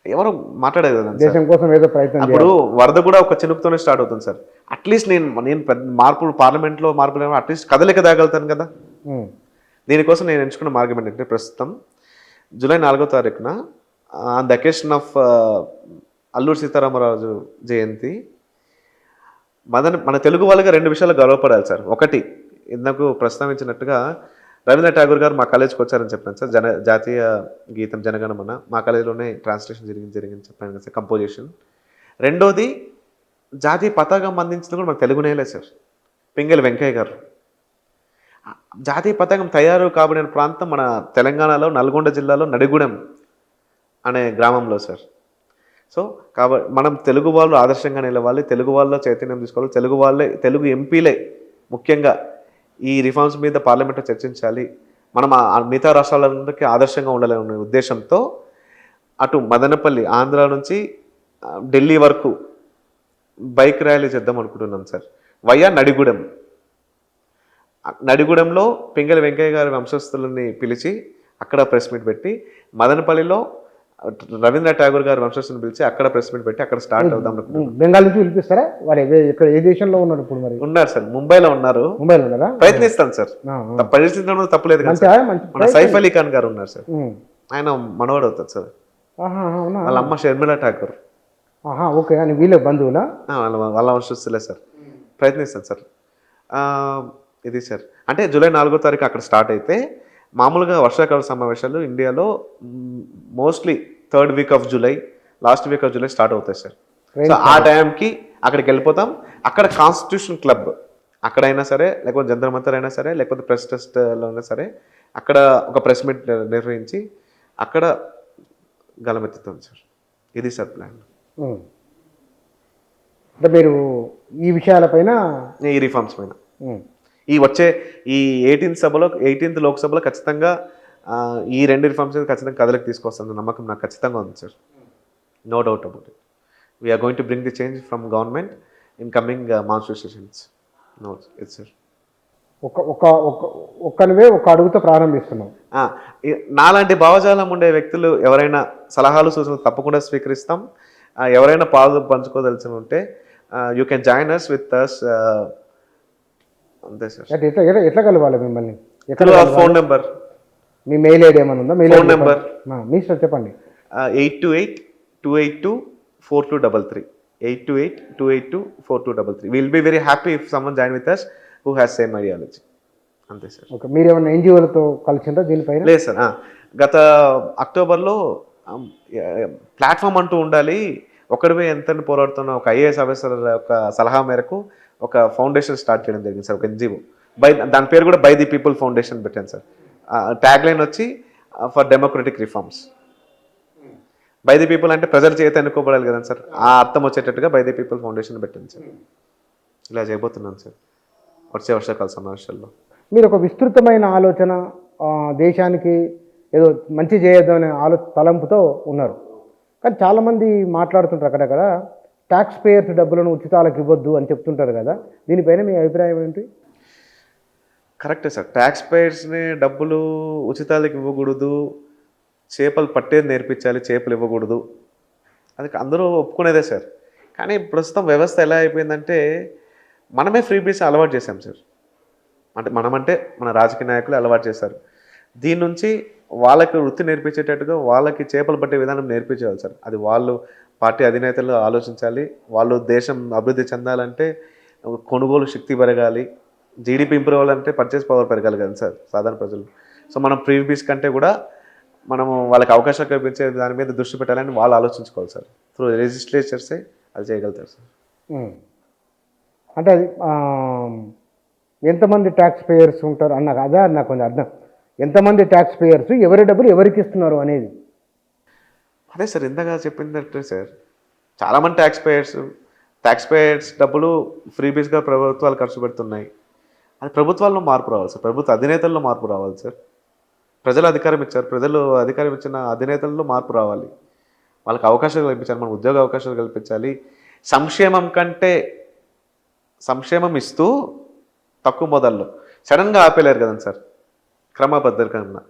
Speaker 2: ఎవరు మాట్లాడేది కదా
Speaker 1: దేశం కోసం ఏదో ప్రయత్నం.
Speaker 2: అప్పుడు వరద కూడా ఒక చినుకుతోనే స్టార్ట్ అవుతుంది సార్. అట్లీస్ట్ నేను పెద్ద మార్పులు పార్లమెంట్లో మార్పులు అట్లీస్ట్ కదలిక దాగలుగుతాను కదా. దీనికోసం నేను ఎంచుకున్న మార్గం ఏంటంటే ప్రస్తుతం జూలై 4వ తారీఖున on the occasion of Alluri Sitaramaraju జయంతి మన తెలుగు వాళ్ళగా 2 విషయాలు గర్వపడాలి సార్. ఒకటి, ఇందాక ప్రస్తావించినట్టుగా రవీంద్ర ఠాగూర్ గారు మా కాలేజ్కి వచ్చారని చెప్పాను సార్. జాతీయ గీతం జనగణమన మా కాలేజీలోనే ట్రాన్స్లేషన్ జరిగింది చెప్పాను కదా సార్, కంపోజిషన్. రెండోది, జాతీయ పతాకం అందించింది కూడా మన తెలుగునేలే సార్, పింగళి వెంకయ్య గారు. జాతీయ పతాకం తయారు కాబడిన ప్రాంతం మన తెలంగాణలో నల్గొండ జిల్లాలో నడిగూడెం అనే గ్రామంలో సార్. సో కాబట్టి మనం తెలుగు వాళ్ళు ఆదర్శంగా నిలవాలి, తెలుగు వాళ్ళలో చైతన్యం తీసుకోవాలి, తెలుగు ఎంపీలే ముఖ్యంగా ఈ రిఫార్మ్స్ మీద పార్లమెంట్లో చర్చించాలి, మనం మిగతా రాష్ట్రాలందరికీ ఆదర్శంగా ఉండాలనే ఉద్దేశంతో అటు మదనపల్లి ఆంధ్ర నుంచి ఢిల్లీ వరకు బైక్ ర్యాలీ చేద్దాం అనుకుంటున్నాం సార్. వయా నడిగూడెంలో పింగళి వెంకయ్య గారి వంశస్థులని పిలిచి అక్కడ ప్రెస్ మీట్ పెట్టి, మదనపల్లిలో రవీంద్ర ఠాగూర్ గారి వంశస్థులను పిలిచి అక్కడ ప్రెస్ మీట్ పెట్టి అక్కడ స్టార్ట్ అవుదాం అనుకుంటున్నాం.
Speaker 1: బెంగాల్ నుంచి పిలిపిస్తారా? వారు ఇక్కడ ఏ దేశంలో ఉన్నారు ఇప్పుడు? మరి
Speaker 2: ఉన్నారు సార్, ముంబైలో ఉన్నారు.
Speaker 1: ముంబైలో ఉన్నారా?
Speaker 2: ప్రయత్నిస్తాం సార్, ప్రయత్నించడం తప్పలేదు కదా. మన సైఫ్ అలీ ఖాన్ గారు ఉన్నారు సార్, ఆయన మనవాడు అవుతారు సార్. వాళ్ళ అమ్మ షర్మిలా ఠాకూర్.
Speaker 1: ఓకే, అని వీళ్ళ బంధువులా?
Speaker 2: వాళ్ళ వంశస్థులే సార్. ప్రయత్నిస్తాం సార్. ఇది సార్ అంటే జూలై 4వ తారీఖు అక్కడ స్టార్ట్ అయితే మామూలుగా వర్షాకాల సమావేశాలు ఇండియాలో mostly 3rd week off July, last week off July start అవుతాయి సార్. సో ఆ టైంకి అక్కడికి వెళ్ళిపోతాం. అక్కడ కాన్స్టిట్యూషన్ క్లబ్ అక్కడైనా సరే, లేకపోతే జంతర్ మంతర్ అయినా సరే, లేకపోతే ప్రెస్ టెస్ట్లో అయినా సరే, అక్కడ ఒక ప్రెస్ మీట్ నిర్వహించి అక్కడ గలమెత్తుతాం సార్. ఇది సార్ ప్లాన్.
Speaker 1: అంటే మీరు ఈ విషయాలపైన,
Speaker 2: ఈ రిఫార్మ్స్ పైన ఈ 18th లోక్సభలో ఖచ్చితంగా ఈ 2 రిఫార్మ్స్ ఖచ్చితంగా కథలకు తీసుకొస్తాను నమ్మకం నాకు ఖచ్చితంగా ఉంది sir. No doubt about it. We are going to bring the change from government in coming monsoon sessions. No it's sir.
Speaker 1: ఒక్కనివే ఒక అడుగుతో ప్రారంభిస్తున్నాం.
Speaker 2: నాలాంటి భావజాలం ఉండే వ్యక్తులు ఎవరైనా సలహాలు సూచనలు తప్పకుండా స్వీకరిస్తాం. ఎవరైనా పాలు పంచుకోదలిసి ఉంటే you can join us with us. అంతే సార్.
Speaker 1: ఎట్లా కలవాలి మిమ్మల్ని?
Speaker 2: ఫోన్ నెంబర్,
Speaker 1: మీ మెయిల్ ఐడి ఏమైనా ఉందా?
Speaker 2: ఫోన్ నెంబర్
Speaker 1: మీ సార్ చెప్పండి.
Speaker 2: 828-282-4233. 828-282-4233. Will be very happy if someone join with us who has same ideology. అంతే సార్.
Speaker 1: ఓకే, మీరు ఏమైనా ఎన్జిఓలతో కలిసిందా దీనిపైన?
Speaker 2: లేదు సార్. గత అక్టోబర్లో ప్లాట్ఫామ్ అంటూ ఉండాలి, ఒక్కడిపై ఎంత పోరాడుతున్న ఒక ఐఏఎస్ ఆఫీసర్ యొక్క సలహా మేరకు ఒక ఫౌండేషన్ స్టార్ట్ చేయడం జరిగింది సార్, ఒక ఎన్జిఓ. దాని పేరు కూడా బై ది పీపుల్ ఫౌండేషన్ పెట్టాను సార్. ట్యాగ్ లైన్ వచ్చి for democratic reforms. By the people అంటే ప్రజల చేత ఎన్నుకోబడాలి కదా సార్, ఆ అర్థం వచ్చేటట్టుగా బై ది పీపుల్ ఫౌండేషన్ పెట్టాను సార్. ఇలా చేయబోతున్నాను సార్ వచ్చే వర్షాకాల సమావేశాల్లో.
Speaker 1: మీరు ఒక విస్తృతమైన ఆలోచన, దేశానికి ఏదో మంచి చేయొద్దనే తలంపుతో ఉన్నారు. కానీ చాలామంది మాట్లాడుతుంటారు అక్కడక్కడ ట్యాక్స్ పేయర్స్ డబ్బులను ఉచితాలకు ఇవ్వద్దు అని చెప్తుంటారు కదా, దీనిపైన మీ అభిప్రాయం ఏంటి?
Speaker 2: కరెక్టే సార్. ట్యాక్స్ పేయర్స్ని డబ్బులు ఉచితాలకు ఇవ్వకూడదు, చేపలు పట్టేది నేర్పించాలి, చేపలు ఇవ్వకూడదు, అది అందరూ ఒప్పుకునేదే సార్. కానీ ప్రస్తుతం వ్యవస్థ ఎలా అయిపోయిందంటే మనమే ఫ్రీ బీస్ అలవాటు చేసాం సార్. అంటే మనమంటే మన రాజకీయ నాయకులు అలవాటు చేశారు. దీని నుంచి వాళ్ళకి వృత్తి నేర్పించేటట్టుగా వాళ్ళకి చేపలు పట్టే విధానం నేర్పించాలి సార్. అది వాళ్ళు పార్టీ అధినేతలు ఆలోచించాలి. వాళ్ళు దేశం అభివృద్ధి చెందాలంటే కొనుగోలు శక్తి పెరగాలి, జీడిపి ఇంప్రూవ్ అవ్వాలంటే పర్చేస్ పవర్ పెరగాలి కదా సార్ సాధారణ ప్రజలు. సో మనం ప్రీవియస్ కంటే కూడా మనము వాళ్ళకి అవకాశం కల్పించే దాని మీద దృష్టి పెట్టాలని వాళ్ళు ఆలోచించుకోవాలి సార్. త్రూ లెజిస్లేచర్సే అది చేయగలుగుతారు సార్.
Speaker 1: అంటే అది ఎంతమంది ట్యాక్స్ పేయర్స్ ఉంటారు అన్న అదే నాకు కొంచెం అర్థం. ఎంతమంది ట్యాక్స్ పేయర్స్, ఎవరి డబ్బులు ఎవరికి ఇస్తున్నారు అనేది.
Speaker 2: అదే సార్ ఇందాక చెప్పిందంటే సార్, చాలామంది ట్యాక్స్ పేయర్స్ డబ్బులు ఫ్రీబీస్గా ప్రభుత్వాలు ఖర్చు పెడుతున్నాయి. అది ప్రభుత్వాల్లో మార్పు రావాలి సార్, ప్రభుత్వ అధినేతల్లో మార్పు రావాలి సార్. ప్రజలు అధికారం ఇచ్చారు, ప్రజలు అధికారం ఇచ్చిన అధినేతల్లో మార్పు రావాలి. వాళ్ళకి అవకాశాలు కల్పించాలి, మన ఉద్యోగ అవకాశాలు కల్పించాలి. సంక్షేమం ఇస్తూ తక్కువ మొదల్లో సడన్గా ఆపేలేరు కదండి సార్. క్రమబద్ధకంగా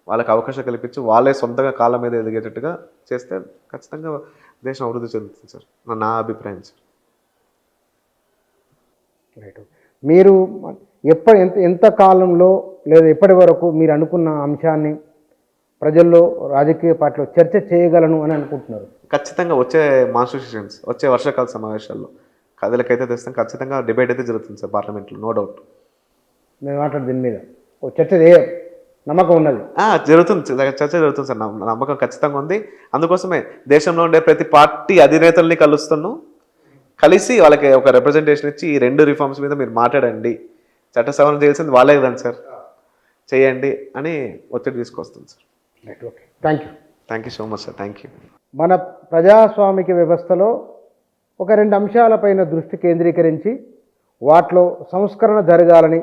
Speaker 2: వాళ్ళకి అవకాశం కల్పించి వాళ్ళే సొంతంగా కాళ్ళ మీద ఎదిగేటట్టుగా చేస్తే ఖచ్చితంగా దేశం అభివృద్ధి చెందుతుంది సార్, నా అభిప్రాయం సార్.
Speaker 1: రైట్. మీరు ఎంత కాలంలో లేదా ఎప్పటి వరకు మీరు అనుకున్న అంశాన్ని ప్రజల్లో, రాజకీయ పార్టీలో చర్చ చేయగలను అని అనుకుంటున్నారు?
Speaker 2: ఖచ్చితంగా వచ్చే మాన్సూన్ సెషన్స్, వచ్చే వర్షాకాల సమావేశాల్లో కథలకైతే తెస్తాం. ఖచ్చితంగా డిబేట్ అయితే జరుగుతుంది సార్ పార్లమెంట్లో, నో డౌట్.
Speaker 1: నేను మాట్లాడు దీని మీద ఓ చర్చ నమ్మకం ఉన్నది.
Speaker 2: జరుగుతుంది, చర్చ జరుగుతుంది సార్, నమ్మకం ఖచ్చితంగా ఉంది. అందుకోసమే దేశంలో ఉండే ప్రతి పార్టీ అధినేతల్ని కలిసి వాళ్ళకి ఒక రిప్రజెంటేషన్ ఇచ్చి ఈ 2 రిఫార్మ్స్ మీద మీరు మాట్లాడండి, చట్ట సవరణ చేయాల్సింది వాళ్ళే కదండి సార్, చేయండి అని ఒత్తిడి తీసుకొస్తుంది sir.
Speaker 1: Right, okay, thank you
Speaker 2: so much sir, thank you.
Speaker 1: మన ప్రజాస్వామిక వ్యవస్థలో ఒక 2 అంశాలపైన దృష్టి కేంద్రీకరించి వాటిలో సంస్కరణ జరగాలని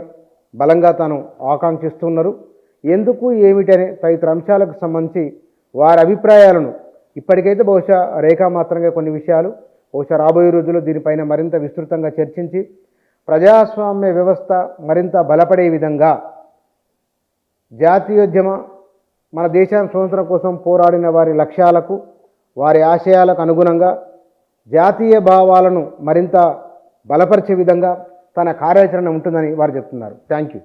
Speaker 1: బలంగా తాను ఆకాంక్షిస్తున్నారు. ఎందుకు ఏమిటనే తదితర అంశాలకు సంబంధించి వారి అభిప్రాయాలను ఇప్పటికైతే బహుశా రేఖామాత్రంగా కొన్ని విషయాలు బహుశా రాబోయే రోజుల్లో దీనిపైన మరింత విస్తృతంగా చర్చించి ప్రజాస్వామ్య వ్యవస్థ మరింత బలపడే విధంగా జాతీయోద్యమ, మన దేశాన్ని స్వతంత్రం కోసం పోరాడిన వారి లక్ష్యాలకు, వారి ఆశయాలకు అనుగుణంగా జాతీయ భావాలను మరింత బలపరిచే విధంగా తన కార్యాచరణ ఉంటుందని వారు చెప్తున్నారు. Thank you.